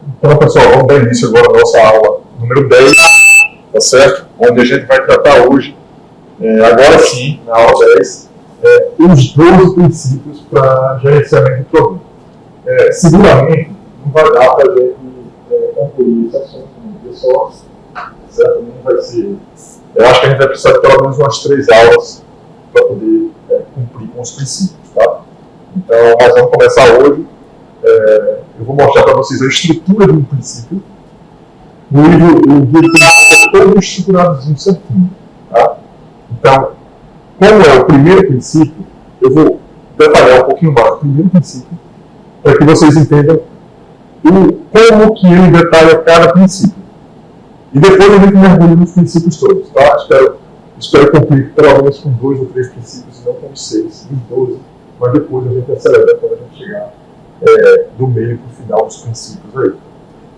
Então, pessoal, vamos dar início agora à nossa aula número 10, tá certo? Onde a gente vai tratar hoje, agora sim, na aula 10, os 12 princípios para gerenciamento de produto. Seguramente, não vai dar para a gente concluir esse assunto num dia só, certo? Não vai ser. Eu acho que a gente vai precisar de pelo menos umas 3 aulas para poder cumprir com os princípios, tá? Então, nós vamos começar hoje. Eu vou mostrar para vocês a estrutura de um princípio. No livro, o vídeo tem todo estruturadozinho certinho, tá? Então, como é o primeiro princípio, eu vou detalhar um pouquinho mais o primeiro princípio, para que vocês entendam como que ele detalha cada princípio. E depois a gente mergulha nos princípios todos, tá? Espero cumprir pelo menos com 2 ou 3 princípios, e não com 6, os 12, mas depois a gente acelera quando a gente chegar do meio para o final dos princípios aí.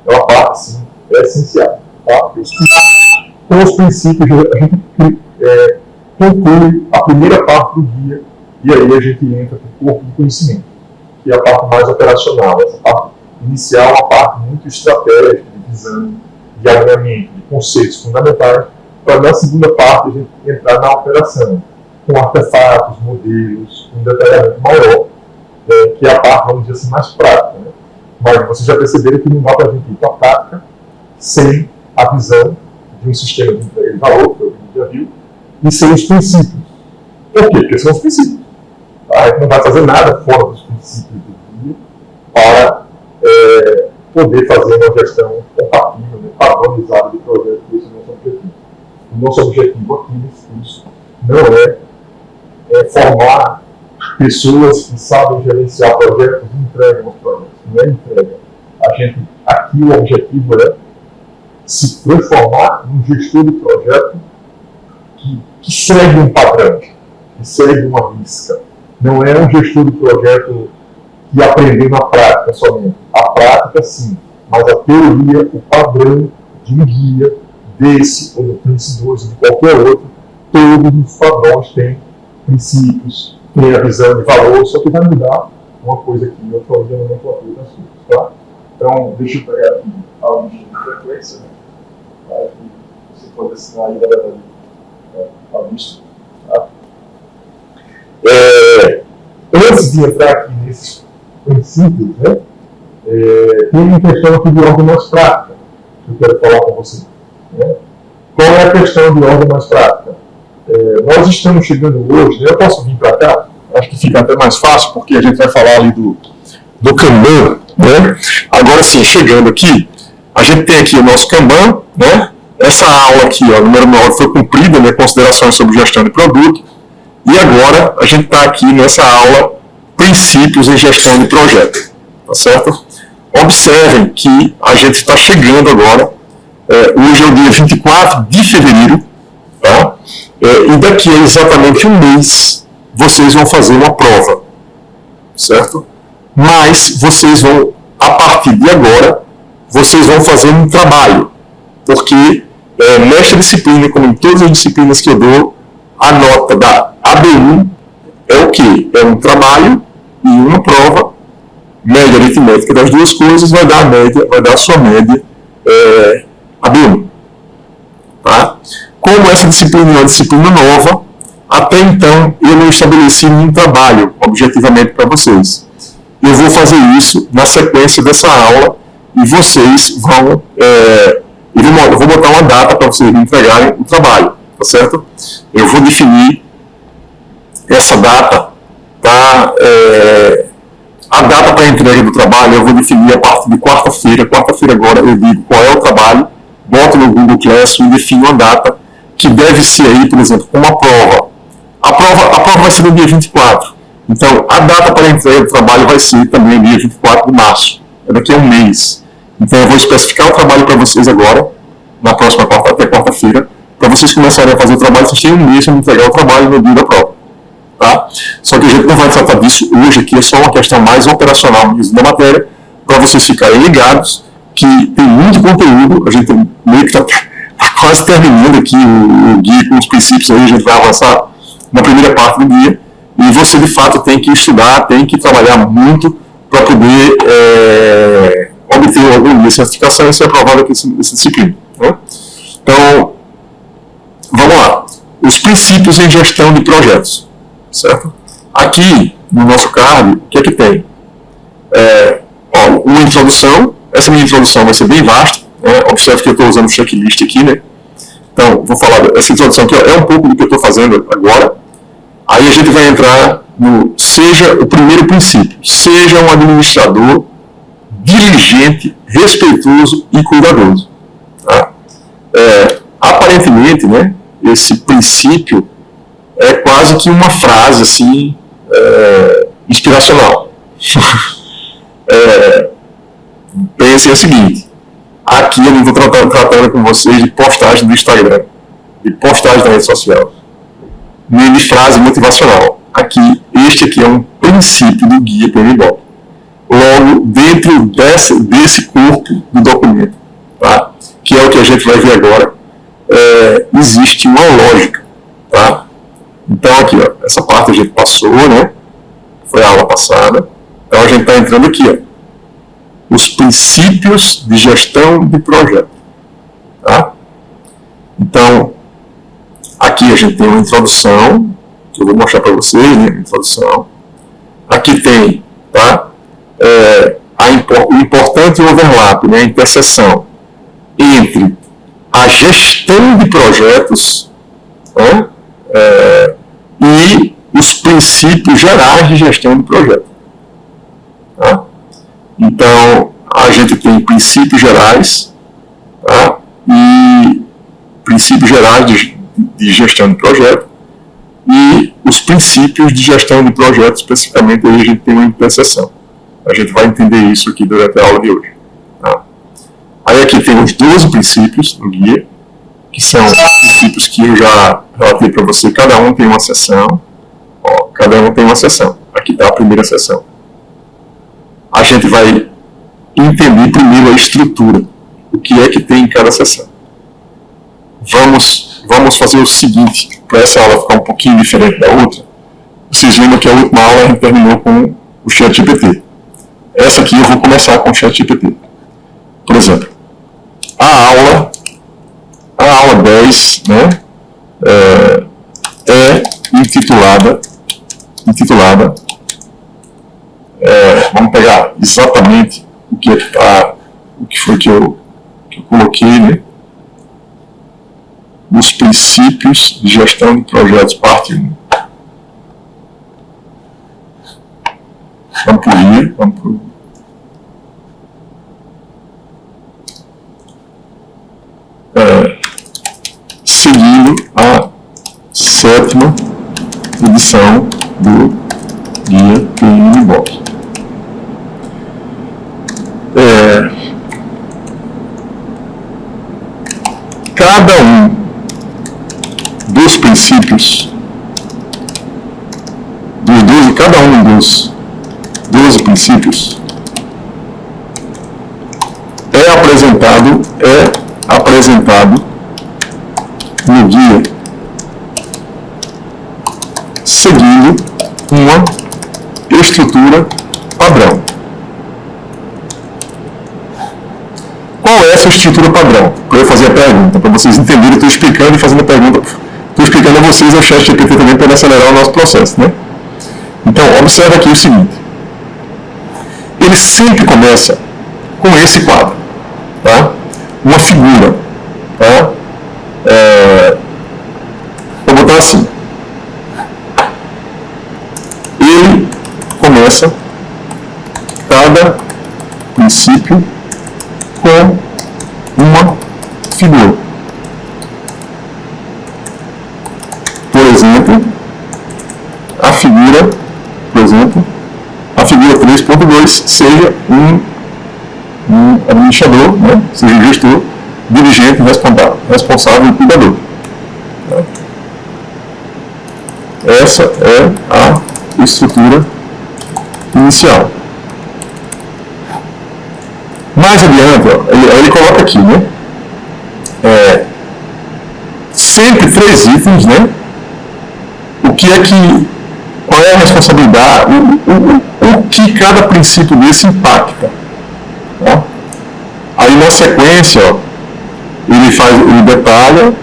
É uma parte, assim, essencial, tá? Com os princípios a gente conclui a primeira parte do guia, e aí a gente entra para o corpo do conhecimento, que é a parte mais operacional. Essa parte inicial é uma parte muito estratégica, de visão, de alinhamento, de conceitos fundamentais, para na segunda parte a gente entrar na operação, com artefatos, modelos, um detalhamento maior, que é a parte, vamos dizer assim, mais prática. Né? Mas vocês já perceberam que não dá para a gente ir para a prática sem a visão de um sistema de entrega de valor, que a gente já viu, e sem os princípios. Por quê? Porque são os princípios. A gente não vai fazer nada fora dos princípios do guia para poder fazer uma gestão compatível, né, padronizada de projetos, que esse é o nosso objetivo. O nosso objetivo aqui nesse curso não é formar pessoas que sabem gerenciar projetos e entregam os projetos. Não é entrega. Aqui o objetivo é se transformar num gestor de projeto que segue um padrão, que segue uma risca. Não é um gestor de projeto que aprendeu na prática somente. A prática, sim, mas a teoria, o padrão de um guia, desse, ou do Prince 2, ou de qualquer outro, todos os padrões têm princípios, tem a visão de valor, só que vai mudar uma coisa aqui, outra ali, nomenclatura das coisas, tá? Então, deixa eu pegar aqui a lista de frequência, né? Para que você pode assinar aí, galera, a lista, tá? Antes de entrar aqui nesses princípios, né, tem uma questão aqui de ordem mais prática, que eu quero falar com você. Né? Qual é a questão de ordem mais prática? Nós estamos chegando hoje, né, eu posso vir para cá, acho que fica até mais fácil, porque a gente vai falar ali do Kanban, né? Agora sim, chegando aqui, a gente tem aqui o nosso Kanban, né? Essa aula aqui, ó, número 9, foi cumprida, né, considerações sobre gestão de produto, e agora a gente está aqui nessa aula princípios em gestão de projeto, tá certo? Observem que a gente está chegando agora, hoje é o dia 24 de fevereiro, tá? E daqui a exatamente um mês vocês vão fazer uma prova, certo? Mas vocês vão, a partir de agora, vocês vão fazer um trabalho, porque nesta disciplina, como em todas as disciplinas que eu dou, a nota da AB1 é o quê? É um trabalho e uma prova, média aritmética das duas coisas vai dar a média, vai dar a sua média AB1. Tá? Como essa disciplina é uma disciplina nova, até então eu não estabeleci nenhum trabalho objetivamente para vocês. Eu vou fazer isso na sequência dessa aula e vocês vão, eu vou botar uma data para vocês entregarem o trabalho, tá certo? Eu vou definir essa data, tá? A data para a entrega do trabalho eu vou definir a partir de quarta-feira. Quarta-feira agora eu digo qual é o trabalho, boto no Google Classroom e defino uma data que deve ser aí, por exemplo, uma prova. A prova vai ser no dia 24. Então, a data para a entrega do trabalho vai ser também no dia 24 de março. É daqui a um mês. Então, eu vou especificar o trabalho para vocês agora, na próxima até quarta-feira, para vocês começarem a fazer o trabalho, vocês têm um mês para entregar o trabalho no dia da prova. Tá? Só que a gente não vai tratar disso hoje aqui, é só uma questão mais operacional mesmo da matéria, para vocês ficarem ligados que tem muito conteúdo, a gente meio que está quase terminando aqui o guia com os princípios, aí a gente vai avançar na primeira parte do guia, e você de fato tem que estudar, tem que trabalhar muito para poder obter algum dia certificação e ser aprovado aqui nessa disciplina. Né? Então, vamos lá. Os princípios em gestão de projetos. Certo? Aqui, no nosso card, o que é que tem? Uma introdução. Essa minha introdução vai ser bem vasta. Né? Observe que eu estou usando o checklist aqui, né? Então, vou falar essa introdução aqui, é um pouco do que eu estou fazendo agora. Aí a gente vai entrar no seja o primeiro princípio. Seja um administrador diligente, respeitoso e cuidadoso. Tá? Aparentemente, né, esse princípio é quase que uma frase assim, inspiracional. Pensem o seguinte: aqui eu não estou tratando com vocês de postagem do Instagram, de postagem da rede social, nem de frase motivacional. Este aqui é um princípio do guia PMBOK. Logo, dentro desse corpo do documento, tá? Que é o que a gente vai ver agora, existe uma lógica. Tá? Então, aqui, ó, essa parte a gente passou, né? Foi a aula passada. Então, a gente está entrando aqui, ó, os princípios de gestão de projeto. Tá? Então, aqui a gente tem uma introdução, que eu vou mostrar para vocês, né? Introdução. Aqui tem, tá? O importante overlap, né? A interseção entre a gestão de projetos, né? E os princípios gerais de gestão de projeto. Tá? Então, a gente tem princípios gerais, tá? E princípios gerais de gestão de projeto e os princípios de gestão de projeto, especificamente, aí a gente tem uma interseção. A gente vai entender isso aqui durante a aula de hoje. Tá? Aí aqui tem os 12 princípios no guia, que são os princípios que eu já relatei para você. Cada um tem uma seção. Ó, cada um tem uma seção. Aqui está a primeira seção. A gente vai entender primeiro a estrutura. O que é que tem em cada seção. Vamos fazer o seguinte, para essa aula ficar um pouquinho diferente da outra. Vocês lembram que a última aula a gente terminou com o ChatGPT. Essa aqui eu vou começar com o ChatGPT. Por exemplo, a aula 10, né, é intitulada vamos pegar exatamente o que foi que eu coloquei, né? Os princípios de gestão de projetos, parte 1. Vamos por ir. Seguindo a 7ª edição do guia PMBOK. Cada um dos princípios, cada um dos 12 princípios é apresentado no guia seguindo uma estrutura padrão. Qual é essa estrutura padrão? Para eu fazer a pergunta, para vocês entenderem, eu estou explicando e fazendo a pergunta. Estou explicando a vocês o ChatGPT também para acelerar o nosso processo, né? Então, observe aqui o seguinte. Ele sempre começa com esse quadro, tá? Uma figura, tá? Vou botar assim. Ele começa cada princípio com uma figura. Por exemplo, a figura 3.2 seja um administrador, né? Seja um gestor, dirigente, responsável e cuidador. Essa é a estrutura inicial. Mais adiante, ó, ele coloca aqui, né? Sempre 3 itens, né? Qual é a responsabilidade, o que cada princípio desse impacta. Tá? Aí na sequência, ó, ele detalha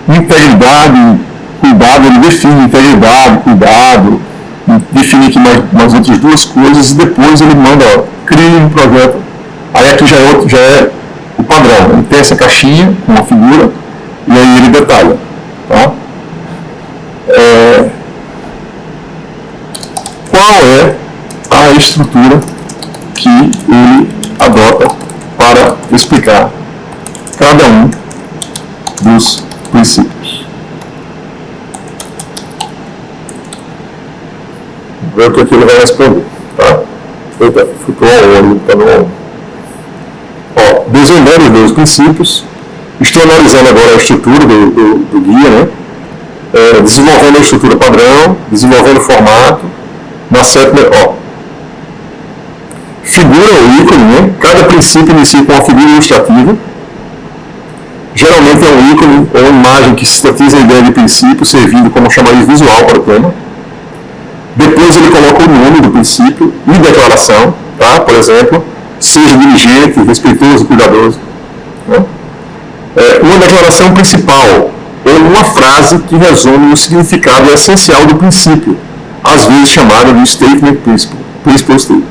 integridade, cuidado, ele define integridade, cuidado, define aqui mais outras duas coisas e depois ele manda, ó, crie um projeto. Aí aqui já é o padrão, ele tem essa caixinha com uma figura e aí ele detalha. Tá? Qual é a estrutura que ele adota para explicar cada um dos princípios? Vamos ver o que ele vai responder. Tá? Ficou aonde? Tá no... Ó, desenvolvendo os dois princípios. Estou analisando agora a estrutura do guia, né? Desenvolvendo a estrutura padrão, desenvolvendo o formato. Na sétima, ó, figura ou ícone, né? Cada princípio inicia com uma figura ilustrativa. Geralmente é um ícone ou uma imagem que sintetiza a ideia de princípio, servindo como chamariz visual para o tema. Depois ele coloca o nome do princípio e declaração, tá? Por exemplo, seja diligente, respeitoso, cuidadoso. Né? Uma declaração principal ou uma frase que resume o significado essencial do princípio, às vezes chamada de statement principle statement.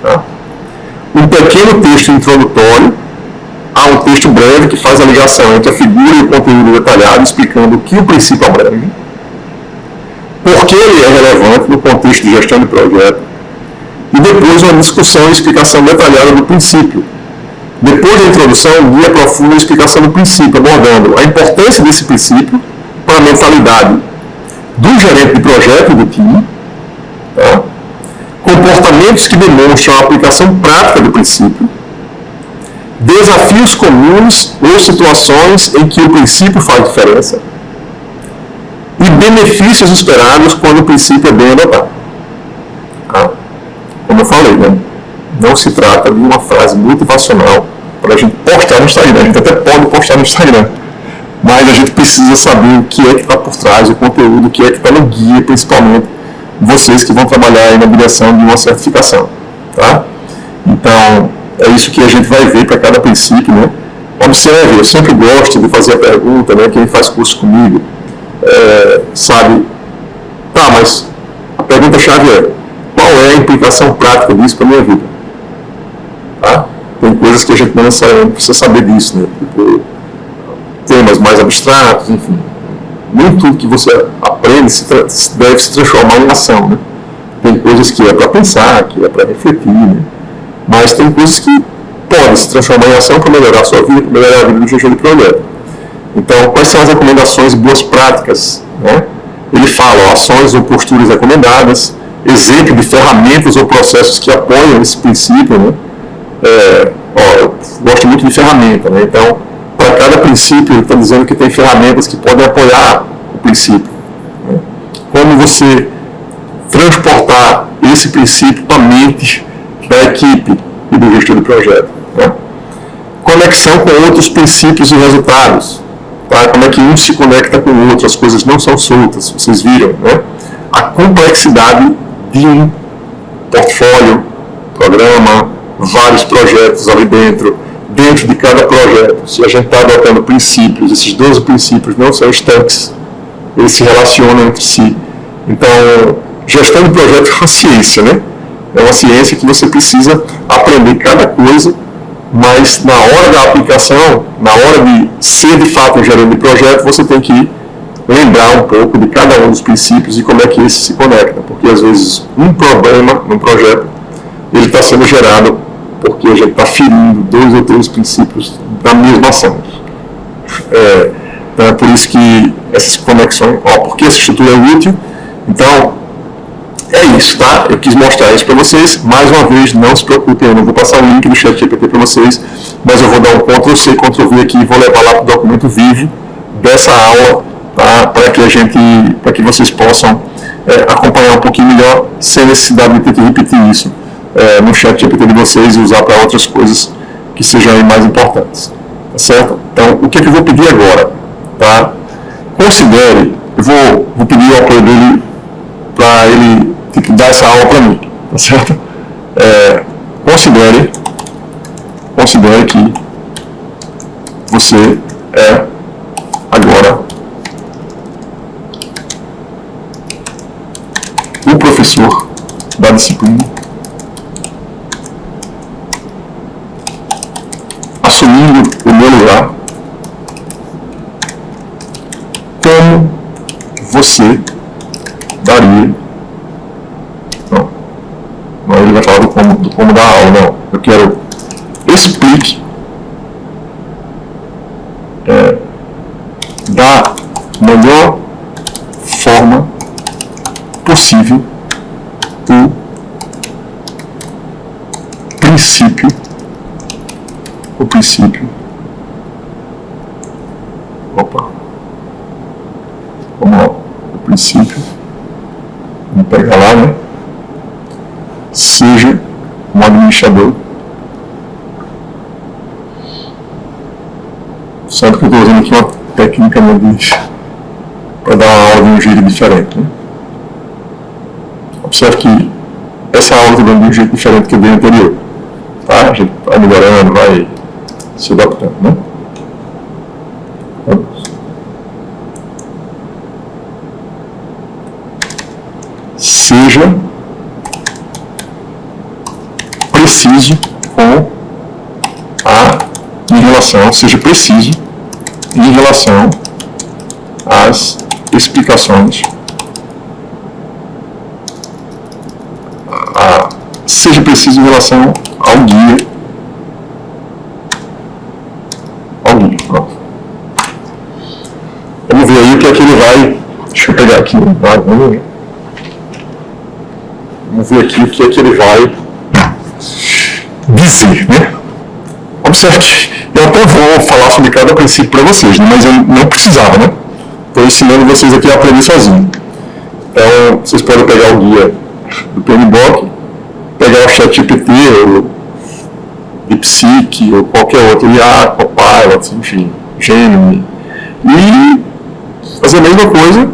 Tá? Um pequeno texto introdutório, há um texto breve que faz a ligação entre a figura e o conteúdo detalhado, explicando o que o princípio abrange, por que ele é relevante no contexto de gestão de projeto, e depois uma discussão e explicação detalhada do princípio. Depois da introdução, o guia aprofunda a explicação do princípio, abordando a importância desse princípio para a mentalidade do gerente de projeto e do time, tá? Comportamentos que demonstram a aplicação prática do princípio, desafios comuns ou situações em que o princípio faz diferença e benefícios esperados quando o princípio é bem adotado. Tá? Como eu falei, né? Não se trata de uma frase motivacional para a gente postar no Instagram. A gente até pode postar no Instagram, mas a gente precisa saber o que é que está por trás, o conteúdo, o que é que está no guia, principalmente vocês que vão trabalhar aí na direção de uma certificação. Tá? Então, é isso que a gente vai ver para cada princípio. Né? Observe, eu sempre gosto de fazer a pergunta, né? Quem faz curso comigo sabe, tá, mas a pergunta-chave é: qual é a implicação prática disso para a minha vida? Tá? Tem coisas que a gente não necessariamente precisa saber disso, né? Tipo, temas mais abstratos, enfim. Nem tudo que você aprende deve se transformar em ação, né? Tem coisas que é para pensar, que é para refletir, né? Mas tem coisas que podem se transformar em ação para melhorar a sua vida, para melhorar a vida do gestor de projeto. Então, quais são as recomendações e boas práticas? Né? Ele fala, ó, ações ou posturas recomendadas, exemplo de ferramentas ou processos que apoiam esse princípio. Né? Eu gosto muito de ferramenta, né? Então, para cada princípio, ele está dizendo que tem ferramentas que podem apoiar o princípio. Né? Como você transportar esse princípio para a mente da equipe e do gestor de projeto. Né? Conexão com outros princípios e resultados. Tá? Como é que um se conecta com o outro, as coisas não são soltas, vocês viram, né? A complexidade de um portfólio, programa, vários projetos ali dentro de cada projeto. Se a gente está adotando princípios, esses 12 princípios não são estanques, eles se relacionam entre si. Então, gestão de projeto é uma ciência, né? É uma ciência que você precisa aprender cada coisa, mas na hora da aplicação, na hora de ser de fato um gerente de projeto, você tem que lembrar um pouco de cada um dos princípios e como é que esse se conecta, porque às vezes um problema num projeto, ele está sendo gerado porque a gente está ferindo 2 ou 3 princípios da mesma ação. Então é por isso que essas conexões, porque essa estrutura é útil. Então, é isso, tá? Eu quis mostrar isso para vocês. Mais uma vez, não se preocupem, eu não vou passar o link do ChatGPT para vocês, mas eu vou dar um Ctrl+C, Ctrl+V aqui e vou levar lá para o documento vivo dessa aula, tá? Para que vocês possam acompanhar um pouquinho melhor, sem necessidade de ter que repetir isso no ChatGPT de vocês e usar para outras coisas que sejam aí mais importantes. Tá certo? Então, o que eu vou pedir agora? Tá? Considere, eu vou pedir o apoio dele para ele dar essa aula para mim, tá certo? Considere considere que você é agora o professor da disciplina, assumindo o meu lugar, como você daria. Não, ele vai falar do como dar aula, não. Eu quero explique da melhor forma possível o princípio, vamos lá, o princípio, vamos pegar lá, né? Seja um administrador, sabe que eu estou usando aqui uma técnica para dar uma aula de um jeito diferente, né? Observe que essa aula está dando de um jeito diferente que o dia anterior, tá? A gente vai melhorando, vai se adaptando, né? Seja preciso seja preciso em relação às explicações, seja preciso em relação ao guia. Pronto. Vamos ver aí o que é que ele vai. Deixa eu pegar aqui. Vamos ver aqui o que é que ele vai dizer, né? Observe que eu até vou falar sobre cada princípio para vocês, né? Mas eu não precisava, né? Estou ensinando vocês aqui a aprender sozinho. Então, vocês podem pegar o guia do PMBOK, pegar o ChatGPT, ou DeepSeek, ou qualquer outro IA, Copilot, enfim, Gemini, e fazer a mesma coisa,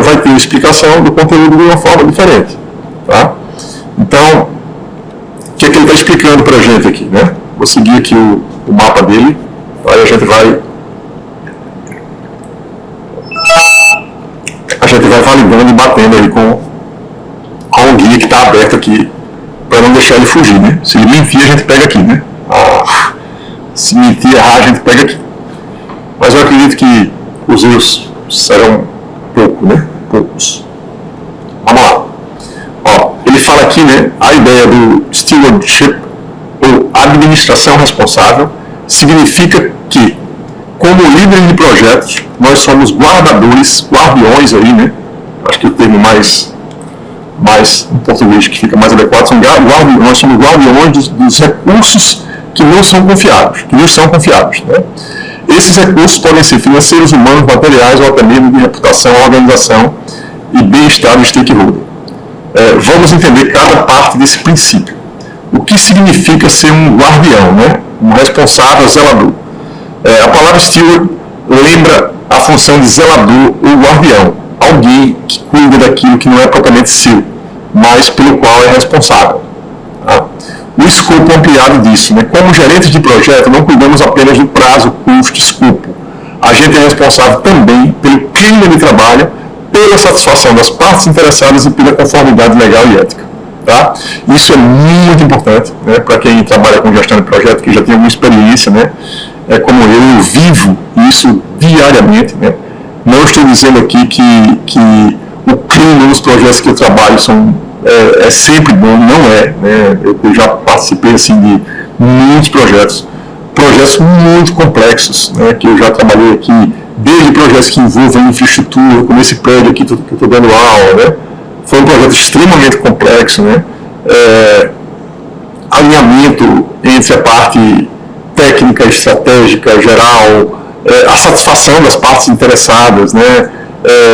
vai ter explicação do conteúdo de uma forma diferente, tá? Então, o que é que ele está explicando para a gente aqui, né? Vou seguir aqui o mapa dele, tá? E a gente vai validando e batendo aí com o guia que está aberto aqui, para não deixar ele fugir, né? Se ele mentir, a gente pega aqui, né? Se mentir, errar, a gente pega aqui. Mas eu acredito que os erros serão poucos. Vamos lá. Ó, ele fala aqui, né? A ideia do stewardship, ou administração responsável, significa que, como líderes de projetos, nós somos guardiões aí, né? Acho que o termo mais em português que fica mais adequado, nós somos guardiões dos recursos que não são confiáveis, né? Esses recursos podem ser financeiros, humanos, materiais ou até mesmo de reputação, organização e bem-estar do stakeholder. Vamos entender cada parte desse princípio. O que significa ser um guardião, né? Um responsável, zelador. A palavra steward lembra a função de zelador ou guardião, alguém que cuida daquilo que não é propriamente seu, mas pelo qual é responsável. Tá? O escopo ampliado disso, né? Como gerentes de projeto, não cuidamos apenas do prazo, custo e escopo. A gente é responsável também pelo clima de trabalho, pela satisfação das partes interessadas e pela conformidade legal e ética. Tá? Isso é muito importante, né? Para quem trabalha com gestão de projeto, que já tem alguma experiência, né? Como eu vivo isso diariamente, né? Não estou dizendo aqui que o clima nos projetos que eu trabalho é sempre bom, não é, né? Eu já participei assim, de muitos projetos muito complexos, né? Que eu já trabalhei aqui, desde projetos que envolvem infraestrutura, como esse prédio aqui que eu estou dando aula, né? Foi um projeto extremamente complexo, né? Alinhamento entre a parte técnica, estratégica, geral, a satisfação das partes interessadas, né?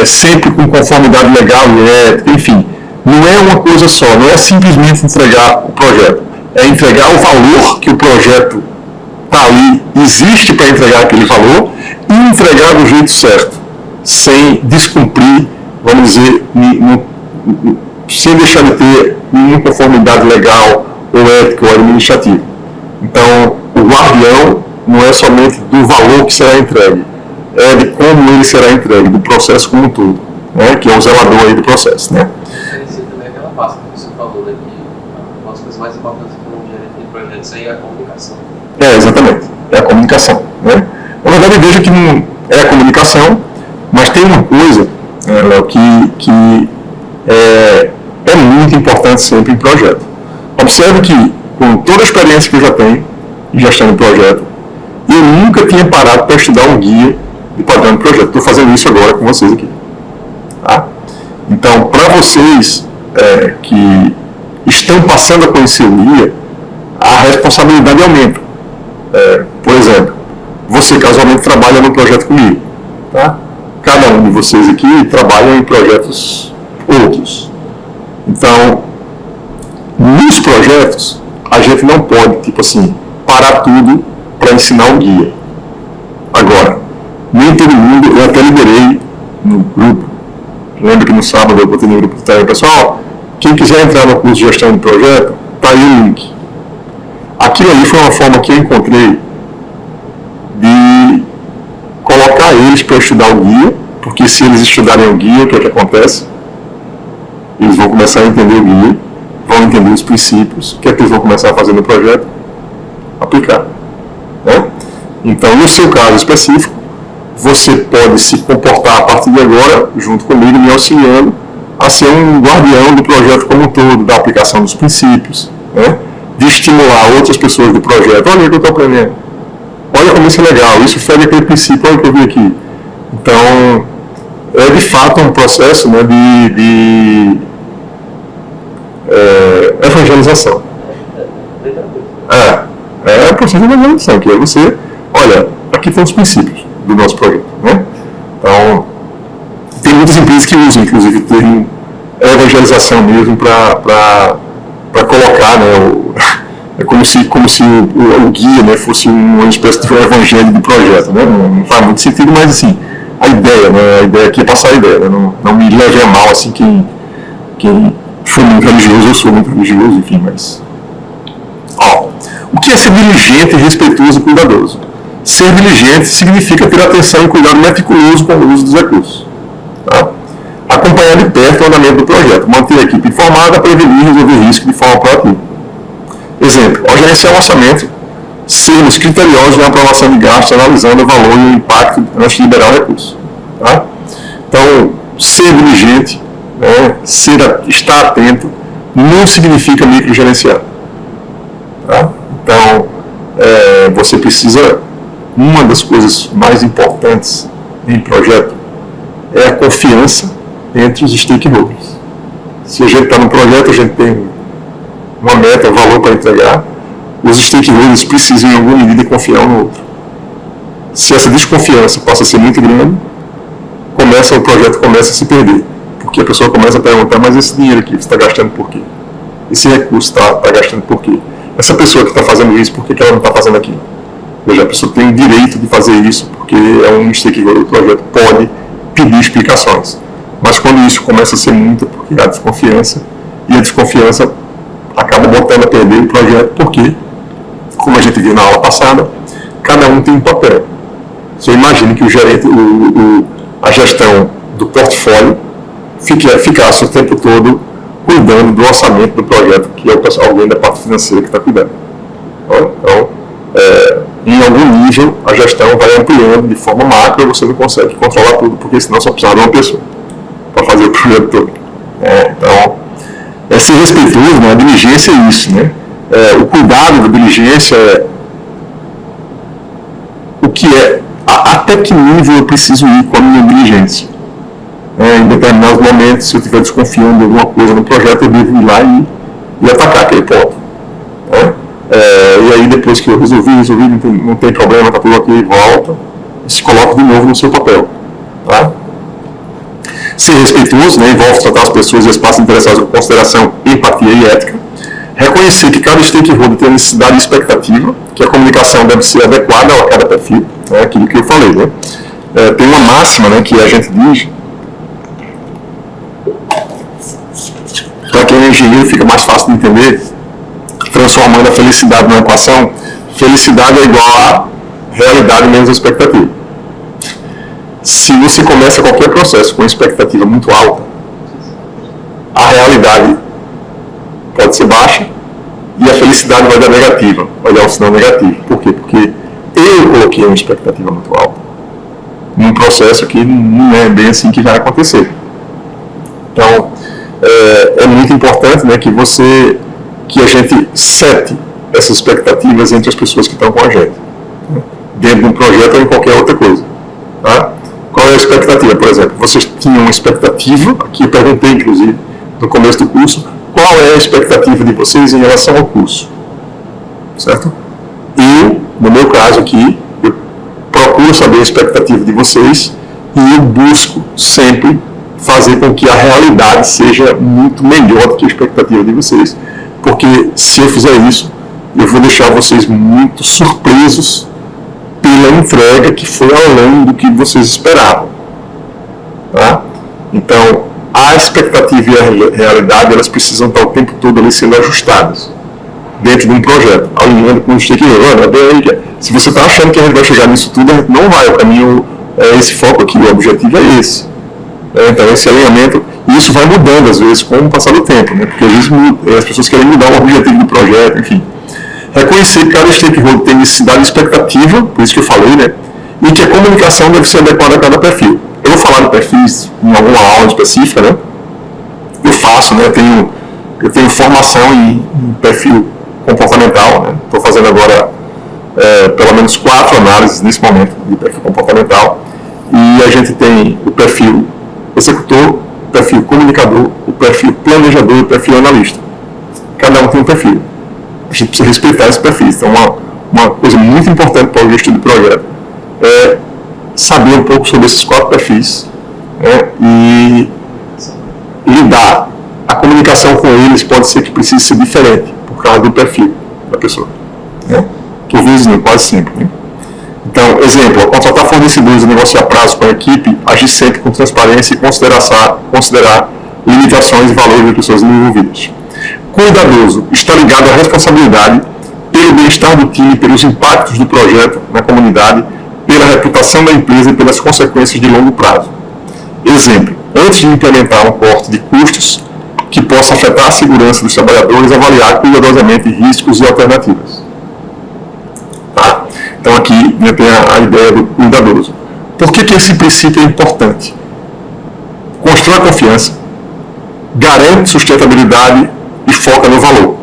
Sempre com conformidade legal e ética, enfim. Não é uma coisa só, não é simplesmente entregar o projeto, é entregar o valor que o projeto está ali, existe para entregar aquele valor, e entregar do jeito certo, sem descumprir, vamos dizer, sem deixar de ter nenhuma conformidade legal ou ética ou administrativa. Então, o guardião não é somente do valor que será entregue, é de como ele será entregue, do processo como um todo, né? Que é o zelador aí do processo, né? Isso também é aquela parte que você falou, né? Que uma das coisas mais importantes para um gerente de projetos aí é a comunicação. Exatamente, é a comunicação, né? Na verdade, veja que não é a comunicação, mas tem uma coisa, Léo, que é muito importante sempre em projeto. Observe que, com toda a experiência que eu já tenho em gestão de projeto, eu nunca tinha parado para estudar um guia de padrão de projeto. Estou fazendo isso agora com vocês aqui. Tá? Então, para vocês que estão passando a conhecer o guia, a responsabilidade aumenta. Por exemplo, você casualmente trabalha num projeto comigo. Tá? Cada um de vocês aqui trabalha em projetos outros. Então, nos projetos, a gente não pode, tipo assim, parar tudo para ensinar um guia. Agora, nem todo mundo, eu até liberei no grupo, lembra que no sábado eu botei no grupo de tarefa, pessoal, quem quiser entrar no curso de gestão de projeto, tá aí o link. Aquilo ali foi uma forma que eu encontrei de colocar eles para estudar o guia, porque se eles estudarem o guia, o que é que acontece? Eles vão começar a entender o guia, vão entender os princípios, o que é que eles vão começar a fazer no projeto? Aplicar. Né? Então, no seu caso específico, você pode se comportar a partir de agora, junto comigo, me auxiliando a ser um guardião do projeto como um todo, da aplicação dos princípios, né? De estimular outras pessoas do projeto. Olha o que eu estou aprendendo. Olha como isso é legal, isso fere aquele princípio, olha o que eu vi aqui. Então, é de fato um processo, né, de evangelização. É um processo de evangelização, que é você, olha, aqui estão os princípios do nosso projeto, né? Então, tem muitas empresas que usam, inclusive, o termo evangelização mesmo para colocar, né, é como se o guia, né, fosse uma espécie de evangelho do projeto, né? Não faz muito sentido, mas assim, a ideia aqui é passar a ideia, né? Não me leve a mal assim quem for muito religioso, eu sou muito religioso, enfim, mas... o que é ser diligente, respeitoso e cuidadoso? Ser diligente significa ter atenção e cuidado meticuloso com o uso dos recursos. Tá? Acompanhar de perto o andamento do projeto, manter a equipe informada, prevenir e resolver riscos de forma proativa. Exemplo, ao gerenciar o orçamento, sermos criteriosos na aprovação de gastos, analisando o valor e o impacto antes de liberar o recurso. Tá? Então, ser diligente, né, estar atento, não significa microgerenciar. Tá? Então, você precisa, uma das coisas mais importantes em projeto é a confiança entre os stakeholders. Se a gente está no projeto, a gente tem uma meta, um valor para entregar, os stakeholders precisam, em alguma medida, confiar um no outro. Se essa desconfiança passa a ser muito grande, o projeto começa a se perder. Porque a pessoa começa a perguntar, mas esse dinheiro aqui, você está gastando por quê? Esse recurso está gastando por quê? Essa pessoa que está fazendo isso, por que ela não está fazendo aquilo? Veja, a pessoa tem o direito de fazer isso, porque é um stakeholder do projeto, pode pedir explicações. Mas quando isso começa a ser muito, porque há desconfiança, e a desconfiança acaba botando a perder o projeto, porque, como a gente viu na aula passada, cada um tem um papel. Você imagina que o gerente, a gestão do portfólio ficasse o tempo todo cuidando do orçamento do projeto, que é alguém da parte financeira que está cuidando. Então, em algum nível, a gestão vai ampliando de forma macro e você não consegue controlar tudo, porque senão só precisava de uma pessoa para fazer o projeto todo. Então, ser respeitoso, né? A diligência é isso, né? O cuidado da diligência o que até que nível eu preciso ir com a minha diligência. Em determinados momentos, se eu estiver desconfiando de alguma coisa no projeto, eu devo ir lá e atacar aquele ponto. E aí, depois que eu resolvi, não tem problema, está tudo ok, volta e se coloca de novo no seu papel. Tá? Ser respeitoso, né, envolve tratar as pessoas e as partes interessadas com consideração, empatia e ética. Reconhecer que cada stakeholder tem necessidade e expectativa, que a comunicação deve ser adequada a cada perfil, aquilo que eu falei. Né? Tem uma máxima, né, que a gente diz, para quem é engenheiro fica mais fácil de entender, transformando a felicidade numa equação, felicidade é igual a realidade menos expectativa. Se você começa qualquer processo com expectativa muito alta, a realidade pode ser baixa e a felicidade vai dar negativa, vai dar um sinal negativo. Por quê? Porque eu coloquei uma expectativa muito alta num processo que não é bem assim que vai acontecer. Então, é muito importante, né, que a gente sete essas expectativas entre as pessoas que estão com a gente, dentro de um projeto ou em qualquer outra coisa. Tá? Qual é a expectativa? Por exemplo, vocês tinham uma expectativa, aqui eu perguntei, inclusive, no começo do curso, qual é a expectativa de vocês em relação ao curso? Certo? Eu, no meu caso aqui, eu procuro saber a expectativa de vocês e eu busco sempre fazer com que a realidade seja muito melhor do que a expectativa de vocês. Porque se eu fizer isso, eu vou deixar vocês muito surpresos pela entrega que foi além do que vocês esperavam. Tá? Então, a expectativa e a realidade, elas precisam estar o tempo todo ali sendo ajustadas dentro de um projeto, alinhando com o stakeholder. Se você está achando que a gente vai chegar nisso tudo, a gente não vai. O caminho é esse foco aqui, o objetivo é esse. Então, esse alinhamento, isso vai mudando às vezes com o passar do tempo, né? Porque às vezes as pessoas querem mudar o objetivo do projeto, enfim. Reconhecer que cada stakeholder tem necessidade e expectativa, por isso que eu falei, né? E que a comunicação deve ser adequada a cada perfil. Eu vou falar de perfis em alguma aula específica, né? Eu faço, né? Eu tenho formação em perfil comportamental, né? Estou fazendo agora pelo menos 4 análises nesse momento de perfil comportamental. E a gente tem o perfil executor, o perfil comunicador, o perfil planejador e o perfil analista. Cada um tem um perfil. A gente precisa respeitar esses perfis. Então, uma coisa muito importante para o gestor de projeto é saber um pouco sobre esses 4 perfis, né, e lidar. A comunicação com eles pode ser que precise ser diferente por causa do perfil da pessoa. Né? Por vezes, não, quase sempre. Né? Então, exemplo, ao contratar fornecedores e negociar prazo com a equipe, agir sempre com transparência e considerar limitações e valores das pessoas envolvidas. Cuidadoso, está ligado à responsabilidade pelo bem-estar do time, pelos impactos do projeto na comunidade, pela reputação da empresa e pelas consequências de longo prazo. Exemplo, antes de implementar um corte de custos que possa afetar a segurança dos trabalhadores, avaliar cuidadosamente riscos e alternativas. Tá? Então aqui tem a ideia do cuidadoso. Por que esse princípio é importante? Constrói confiança, garante sustentabilidade e foca no valor.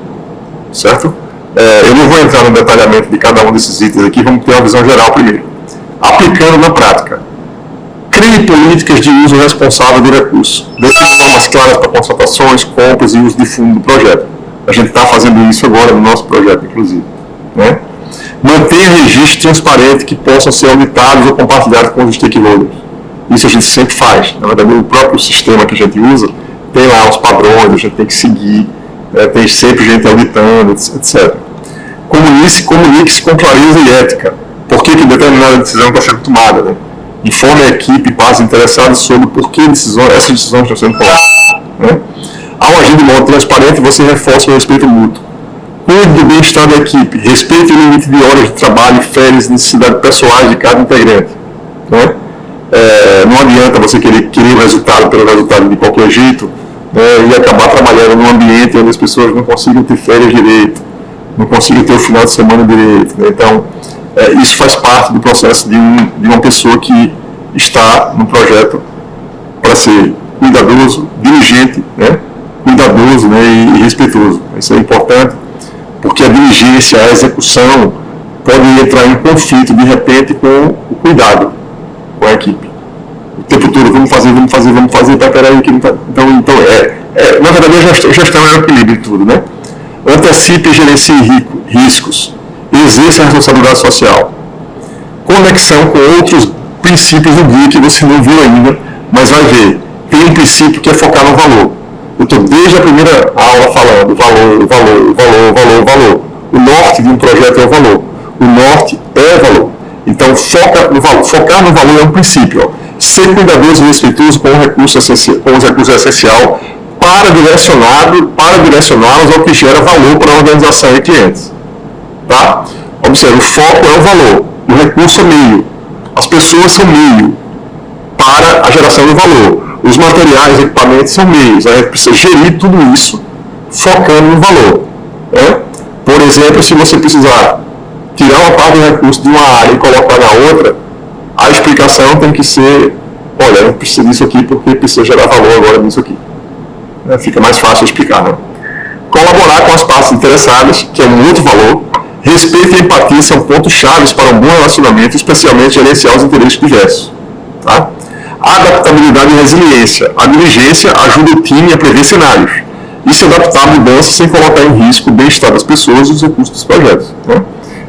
Certo? Eu não vou entrar no detalhamento de cada um desses itens aqui, vamos ter uma visão geral primeiro. Aplicando na prática. Crie políticas de uso responsável do recurso. Define normas claras para contratações, compras e uso de fundo do projeto. A gente está fazendo isso agora no nosso projeto, inclusive. Né? Mantenha registros transparentes que possam ser auditados ou compartilhados com os stakeholders. Isso a gente sempre faz. Na verdade, o próprio sistema que a gente usa tem lá os padrões, a gente tem que seguir, tem sempre gente auditando, etc. Comunique-se com clareza e ética. Por que determinada decisão está sendo tomada? Né? Informe a equipe e passe interessados sobre por que essas decisões estão sendo tomadas. Né? Ao agir de modo transparente, você reforça o respeito mútuo. Cuide do bem-estar da equipe, respeite o limite de horas de trabalho, férias e necessidades pessoais de cada integrante. Né? Não adianta você querer o resultado pelo resultado de qualquer jeito, né, e acabar trabalhando num ambiente onde as pessoas não consigam ter férias direito, não consigam ter o final de semana direito. Né? Então, isso faz parte do processo de uma pessoa que está no projeto para ser cuidadoso, diligente, né? Cuidadoso, né? E respeitoso. Isso é importante, porque a diligência, a execução pode entrar em conflito de repente com o cuidado com a equipe. O tempo todo, vamos fazer, tá, peraí, que não tá. Então na verdade, a gestão é o equilíbrio de tudo, né? Antecipe e gerencie riscos. Exerça a responsabilidade social. Conexão com outros princípios do guia que você não viu ainda, mas vai ver. Tem um princípio que é focar no valor. Eu estou desde a primeira aula falando valor. O norte de um projeto é o valor. O norte é valor. Então, focar no valor é um princípio. Ó. Ser cuidadoso e respeitoso com os recursos essenciais para direcioná-los ao que gera valor para a organização e clientes. Tá? Observe, o foco é o valor, o recurso é meio, as pessoas são meio para a geração do valor, os materiais, equipamentos são meios, a gente precisa gerir tudo isso focando no valor. Né? Por exemplo, se você precisar tirar uma parte do recurso de uma área e colocar na outra, a explicação tem que ser, olha, eu preciso disso aqui porque precisa gerar valor agora nisso aqui. Fica mais fácil explicar. Né? Colaborar com as partes interessadas, que é um outro valor. Respeito e empatia são pontos chaves para um bom relacionamento, especialmente gerenciar os interesses diversos. Tá? Adaptabilidade e resiliência. A diligência ajuda o time a prever cenários e se adaptar a mudanças sem colocar em risco o bem-estar das pessoas e os recursos dos projetos. Né?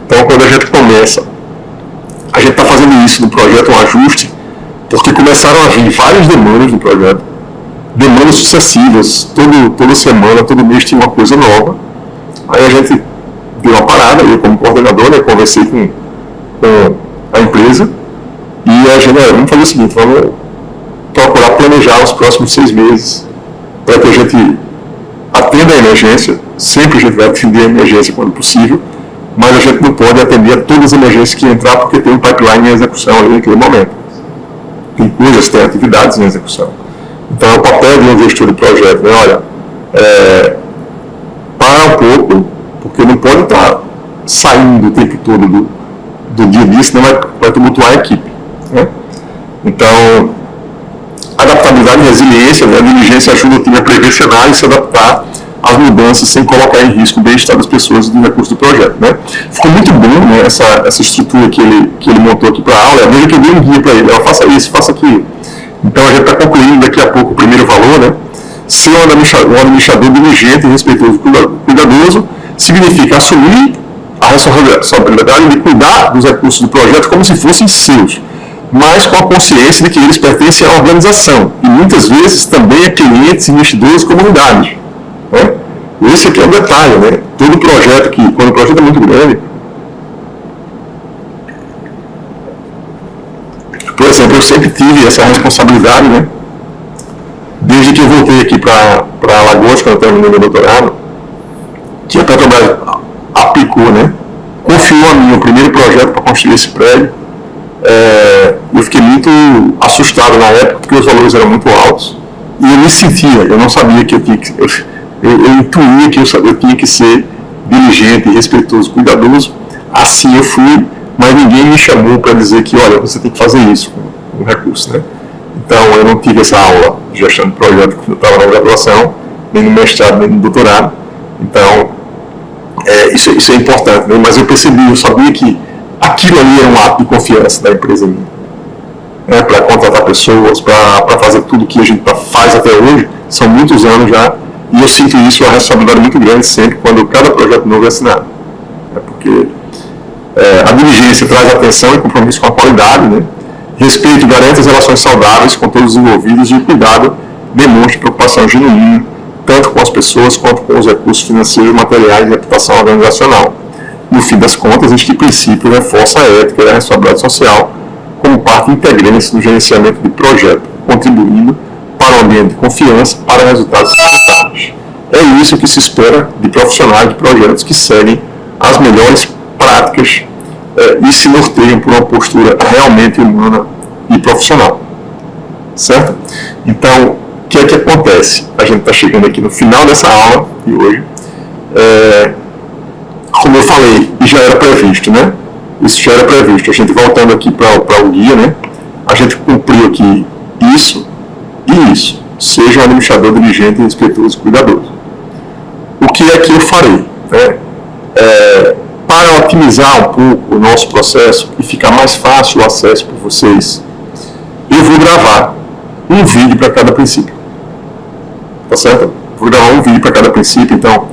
Então, quando a gente começa, a gente está fazendo isso no projeto, um ajuste, porque começaram a vir várias demandas no projeto, demandas sucessivas, toda semana, todo mês tinha uma coisa nova. Aí a gente deu uma parada, eu como coordenador, né, conversei com a empresa e a gente, vamos fazer o seguinte, vamos procurar planejar os próximos 6 meses para que a gente atenda a emergência, sempre a gente vai atender a emergência quando possível, mas a gente não pode atender a todas as emergências que entrar porque tem um pipeline em execução ali naquele momento. Tem coisas, tem atividades em execução. Então é o papel de um gestor de projeto, né? Olha, para um pouco, porque não pode estar saindo o tempo todo do dia disso, senão vai tumultuar a equipe. Né? Então, adaptabilidade e resiliência, né? A diligência ajuda o time a prever cenários e se adaptar às mudanças sem colocar em risco o bem-estar das pessoas e do recurso do projeto. Né? Ficou muito bom, né, essa estrutura que ele montou aqui para a aula. Veja que eu dei um guia para ele, faça isso, faça aquilo. Então a gente está concluindo daqui a pouco o primeiro valor, né? Ser um administrador diligente, respeitoso e cuidadoso significa assumir a responsabilidade de cuidar dos recursos do projeto como se fossem seus, mas com a consciência de que eles pertencem à organização e muitas vezes também a clientes, investidores e comunidades. Né? Esse aqui é o detalhe, né? Todo projeto quando o projeto é muito grande, por exemplo, eu sempre tive essa responsabilidade, né? Desde que eu voltei aqui para Alagoas, quando eu terminei meu doutorado, que a Petrobras aplicou, né? Confiou a mim o primeiro projeto para construir esse prédio. Eu fiquei muito assustado na época, porque os valores eram muito altos. E eu me sentia, eu não sabia que eu tinha que... Eu intuía que eu tinha que ser diligente, respeitoso, cuidadoso. Assim eu fui, mas ninguém me chamou para dizer que, olha, você tem que fazer isso com o recurso, né? Então, eu não tive essa aula de gestão de projeto quando eu estava na graduação, nem no mestrado, nem no doutorado. Então, isso é importante, né? Mas eu percebi, eu sabia que aquilo ali era um ato de confiança da empresa minha. Né? Para contratar pessoas, para fazer tudo que a gente faz até hoje, são muitos anos já, e eu sinto isso, uma responsabilidade muito grande sempre, quando cada projeto novo é assinado. Porque a diligência traz atenção e compromisso com a qualidade, né? Respeito garante as relações saudáveis com todos os envolvidos e o cuidado demonstra preocupação genuína, tanto com as pessoas quanto com os recursos financeiros, materiais e reputação organizacional. No fim das contas, este princípio reforça a ética e a responsabilidade social como parte integrante do gerenciamento de projeto, contribuindo para um ambiente de confiança para resultados sustentáveis. É isso que se espera de profissionais de projetos que seguem as melhores práticas e se norteiam por uma postura realmente humana e profissional. Certo? Então, o que é que acontece? A gente está chegando aqui no final dessa aula de hoje. Como eu falei, e já era previsto, né? Isso já era previsto. A gente voltando aqui para o guia, né? A gente cumpriu aqui isso e isso. Seja um administrador diligente, respeitoso e cuidadoso. O que é que eu farei? Né? Para otimizar um pouco o nosso processo e ficar mais fácil o acesso para vocês, eu vou gravar um vídeo para cada princípio. Tá certo? Vou gravar um vídeo para cada princípio, então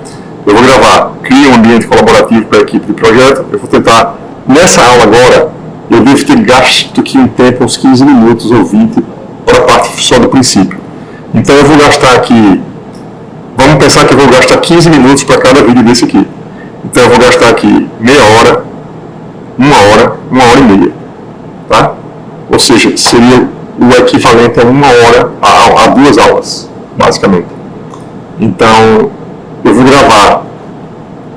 eu vou gravar, cria um ambiente colaborativo para a equipe de projeto. Eu vou tentar, nessa aula agora, eu devo ter gasto aqui um tempo, uns 15 minutos ou 20, para a parte só do princípio. Então eu vou gastar aqui, vamos pensar que eu vou gastar 15 minutos para cada vídeo desse aqui. Então eu vou gastar aqui meia hora, uma hora e meia, tá? Ou seja, seria o equivalente a 1 hora, a 2 aulas, basicamente. Então, eu vou gravar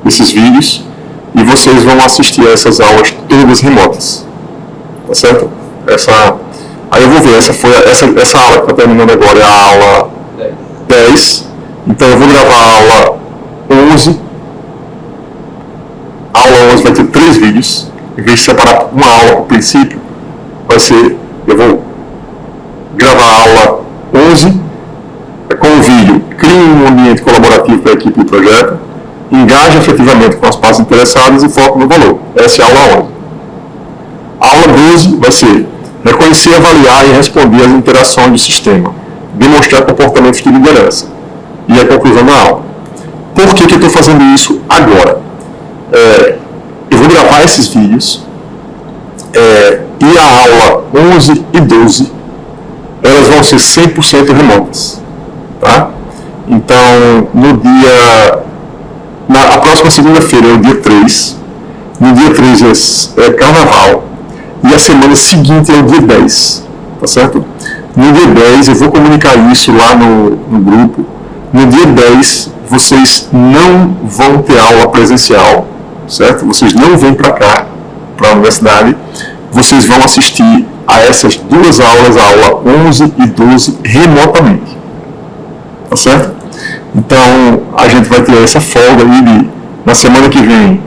esses vídeos e vocês vão assistir a essas aulas todas remotas. Tá certo? Aí eu vou ver, essa aula que está terminando agora é a aula 10. Então eu vou gravar a aula 11. A aula 11 vai ter 3 vídeos. Em vez de separar uma aula para o princípio, eu vou gravar a aula 11 com o vídeo Crie um ambiente colaborativo para a equipe do projeto, engaje efetivamente com as partes interessadas e foco no valor. Essa é a aula 11. A aula 12 vai ser reconhecer, avaliar e responder às interações do sistema, demonstrar comportamentos de liderança. E a conclusão da aula. Por que eu estou fazendo isso agora? Eu vou gravar esses vídeos e a aula 11 e 12 elas vão ser 100% remotas. Tá? Então, a próxima segunda-feira é o dia 3. No dia 3 é carnaval. E a semana seguinte é o dia 10. Tá certo? No dia 10 eu vou comunicar isso lá no grupo. No dia 10 vocês não vão ter aula presencial. Certo? Vocês não vêm para cá, para a universidade. Vocês vão assistir a essas 2 aulas, a aula 11 e 12, remotamente. Tá certo? Então, a gente vai ter essa folga aí na semana que vem,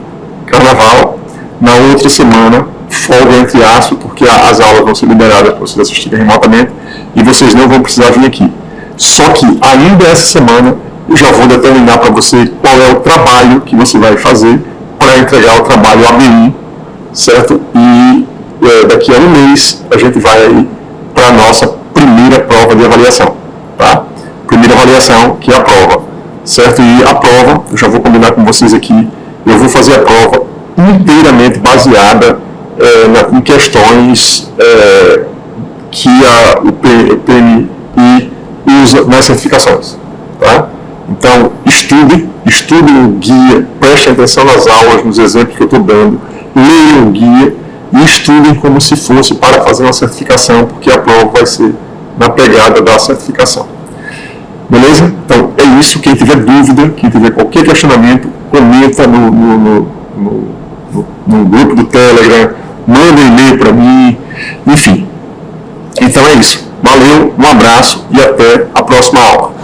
carnaval. Na outra semana, folga entre aspas, porque as aulas vão ser liberadas para vocês assistirem remotamente e vocês não vão precisar vir aqui. Só que, ainda essa semana, eu já vou determinar para você qual é o trabalho que você vai fazer para entregar o trabalho ABI, certo? E daqui a um mês, a gente vai para a nossa primeira prova de avaliação, tá? Primeira avaliação, que é a prova, certo? E a prova, eu já vou combinar com vocês aqui, eu vou fazer a prova inteiramente baseada em questões que o PMI usa nas certificações, tá? Então, estudem o guia, prestem atenção nas aulas, nos exemplos que eu estou dando, leiam o guia e estudem como se fosse para fazer uma certificação, porque a prova vai ser na pegada da certificação. Beleza? Então, é isso. Quem tiver dúvida, quem tiver qualquer questionamento, comenta no grupo do Telegram, manda e-mail para mim, enfim. Então é isso. Valeu, um abraço e até a próxima aula.